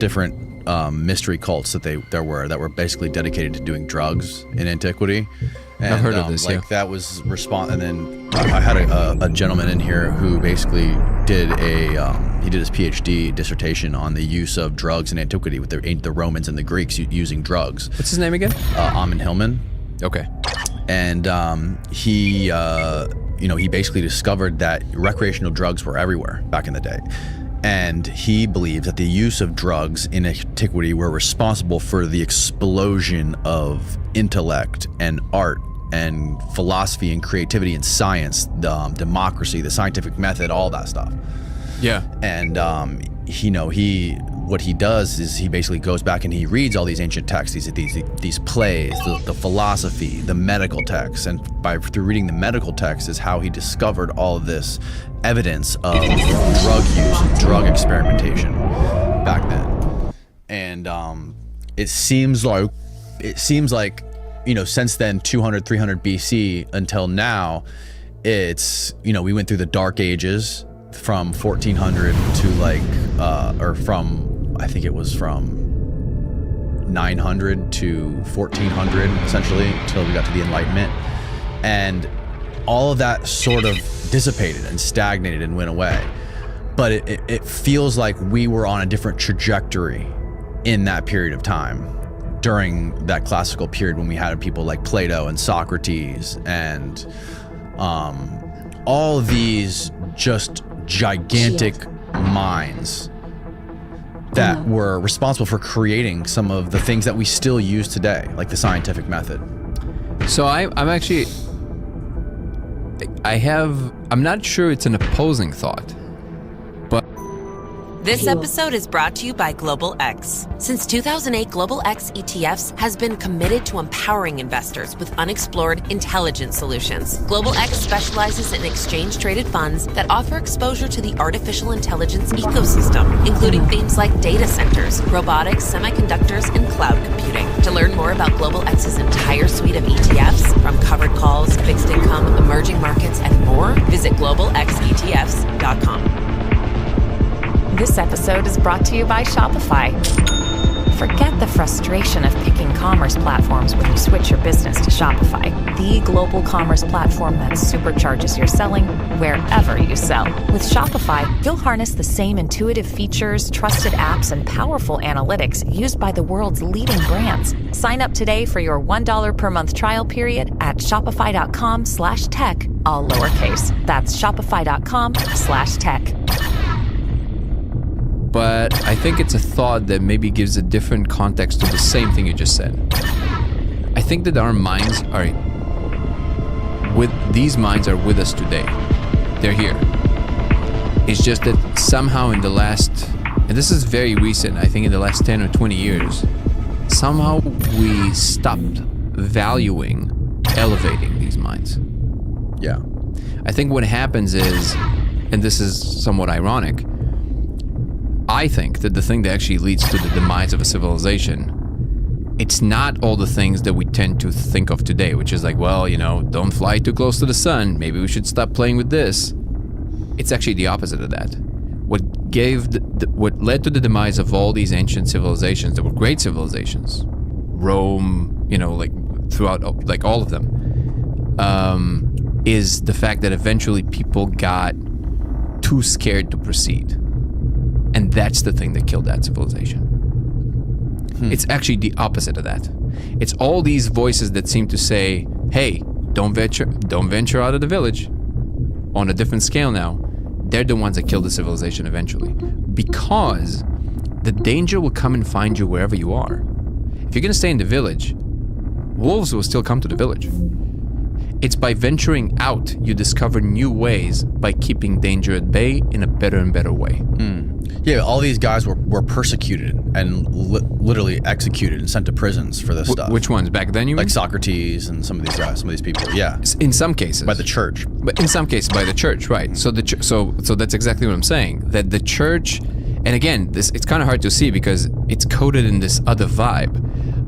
different mystery cults that were basically dedicated to doing drugs in antiquity. And, I've heard of this. That was And then I had a gentleman in here who basically did his PhD dissertation on the use of drugs in antiquity with the Romans and the Greeks using drugs. What's his name again? Amon Hillman. Okay. And he basically discovered that recreational drugs were everywhere back in the day. And he believes that the use of drugs in antiquity were responsible for the explosion of intellect and art and philosophy and creativity and science, democracy, the scientific method, all that stuff. Yeah. And what he does is he basically goes back and he reads all these ancient texts, these plays, the philosophy, the medical texts, and through reading the medical texts is how he discovered all of this evidence of drug use and drug experimentation back then. And it seems like since then, 200, 300 BC until now, it's we went through the Dark Ages from 1400 to I think it was from 900 to 1400 essentially until we got to the Enlightenment, and all of that sort of dissipated and stagnated and went away. But it feels like we were on a different trajectory in that period of time during that classical period when we had people like Plato and Socrates and all these just gigantic minds that were responsible for creating some of the things that we still use today, like the scientific method. So I'm not sure it's an opposing thought, but This episode is brought to you by Global X. Since 2008, Global X ETFs has been committed to empowering investors with unexplored, intelligent solutions. Global X specializes in exchange-traded funds that offer exposure to the artificial intelligence ecosystem, including themes like data centers, robotics, semiconductors, and cloud computing. To learn more about Global X's entire suite of ETFs, from covered calls, fixed income, emerging markets, and more, visit globalxetfs.com. This episode is brought to you by Shopify. Forget the frustration of picking commerce platforms when you switch your business to Shopify, the global commerce platform that supercharges your selling wherever you sell. With Shopify, you'll harness the same intuitive features, trusted apps, and powerful analytics used by the world's leading brands. Sign up today for your $1 per month trial period at shopify.com/tech, all lowercase. That's shopify.com/tech. But I think it's a thought that maybe gives a different context to the same thing you just said. I think that our minds are with us today. They're here. It's just that somehow in the last, and this is very recent, I think in the last 10 or 20 years, somehow we stopped valuing elevating these minds. Yeah. I think what happens is, and this is somewhat ironic, I think that the thing that actually leads to the demise of a civilization, it's not all the things that we tend to think of today, which is like, well, don't fly too close to the sun. Maybe we should stop playing with this. It's actually the opposite of that. What led to the demise of all these ancient civilizations that were great civilizations, Rome, throughout, like all of them, is the fact that eventually people got too scared to proceed. And that's the thing that killed that civilization. It's actually the opposite of that. It's all these voices that seem to say, hey, don't venture out of the village. On a different scale now, they're the ones that kill the civilization eventually. Because the danger will come and find you wherever you are. If you're going to stay in the village, wolves will still come to the village. It's by venturing out you discover new ways by keeping danger at bay in a better and better way. Yeah, all these guys were persecuted and literally executed and sent to prisons for this stuff. Which ones? Back then, you mean? Like Socrates and some of these guys, some of these people. Yeah. In some cases. By the church. But in some cases, by the church, right. So so that's exactly what I'm saying. That the church, and again, it's kind of hard to see because it's coded in this other vibe.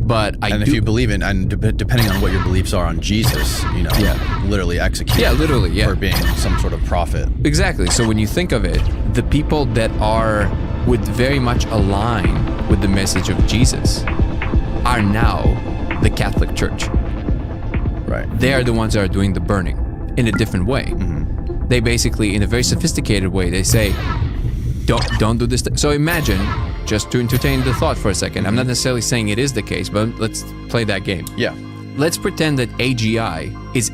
But if you believe in, and depending on what your beliefs are on Jesus, literally executed for being some sort of prophet. Exactly. So when you think of it, the people that are would very much align with the message of Jesus are now the Catholic Church. Right. They are the ones that are doing the burning in a different way. They basically, in a very sophisticated way, they say, don't do this. So imagine, just to entertain the thought for a second, I'm not necessarily saying it is the case, but let's play that game. Yeah. Let's pretend that AGI is